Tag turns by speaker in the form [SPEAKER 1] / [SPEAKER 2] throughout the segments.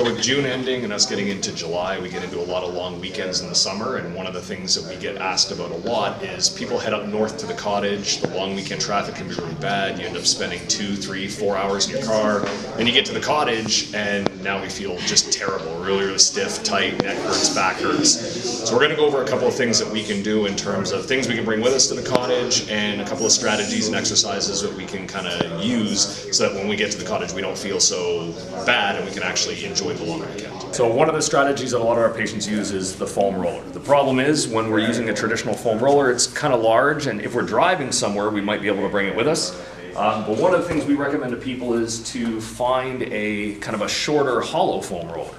[SPEAKER 1] So with June ending and us getting into July, we get into a lot of long weekends in the summer, and one of the things that we get asked about a lot is people head up north to the cottage. The long weekend traffic can be really bad. You end up spending 2, 3, 4 hours in your car, and you get to the cottage and now we feel just terrible, really, really stiff, tight, neck hurts, back hurts. So we're going to go over a couple of things that we can do in terms of things we can bring with us to the cottage, and a couple of strategies and exercises that we can kind of use so that when we get to the cottage we don't feel so bad and we can actually enjoy the long weekend. So one of the strategies that a lot of our patients use is the foam roller. The problem is when we're using a traditional foam roller, it's kind of large, and if we're driving somewhere we might be able to bring it with us. But one of the things we recommend to people is to find a kind of a shorter hollow foam roller.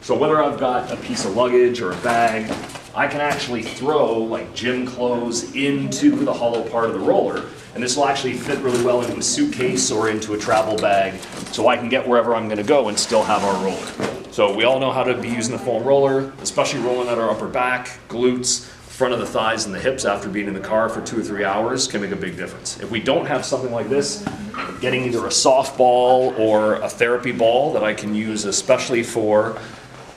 [SPEAKER 1] So whether I've got a piece of luggage or a bag, I can actually throw like gym clothes into the hollow part of the roller, and this will actually fit really well into a suitcase or into a travel bag, so I can get wherever I'm going to go and still have our roller. So we all know how to be using the foam roller, especially rolling out our upper back, glutes, front of the thighs and the hips after being in the car for 2 or 3 hours can make a big difference. If we don't have something like this, getting either a softball or a therapy ball that I can use especially for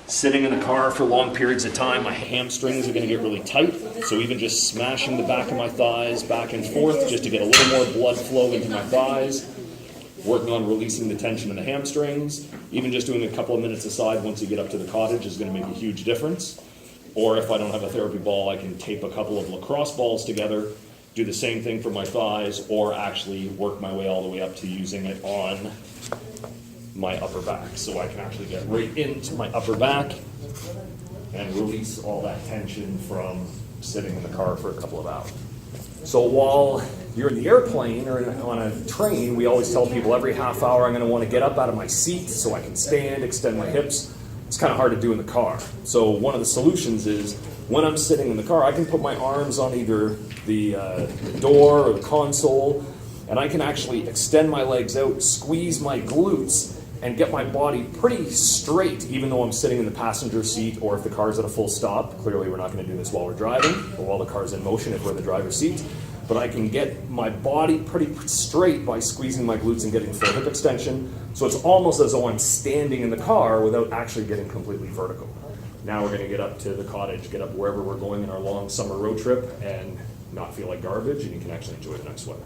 [SPEAKER 1] sitting in the car for long periods of time, my hamstrings are going to get really tight, so even just smashing the back of my thighs back and forth just to get a little more blood flow into my thighs, working on releasing the tension in the hamstrings, even just doing a couple of minutes aside once you get up to the cottage is going to make a huge difference. Or if I don't have a therapy ball, I can tape a couple of lacrosse balls together, do the same thing for my thighs, or actually work my way all the way up to using it on my upper back. So I can actually get right into my upper back and release all that tension from sitting in the car for a couple of hours. So while you're in the airplane or on a train, we always tell people every half hour I'm going to want to get up out of my seat so I can stand, extend my hips. It's kind of hard to do in the car. So one of the solutions is when I'm sitting in the car, I can put my arms on either the door or the console, and I can actually extend my legs out, squeeze my glutes, and get my body pretty straight, even though I'm sitting in the passenger seat or if the car's at a full stop. Clearly we're not going to do this while we're driving or while the car's in motion if we're in the driver's seat. But I can get my body pretty straight by squeezing my glutes and getting full hip extension. So it's almost as though I'm standing in the car without actually getting completely vertical. Now we're going to get up to the cottage, get up wherever we're going in our long summer road trip, and not feel like garbage, and you can actually enjoy the next weather.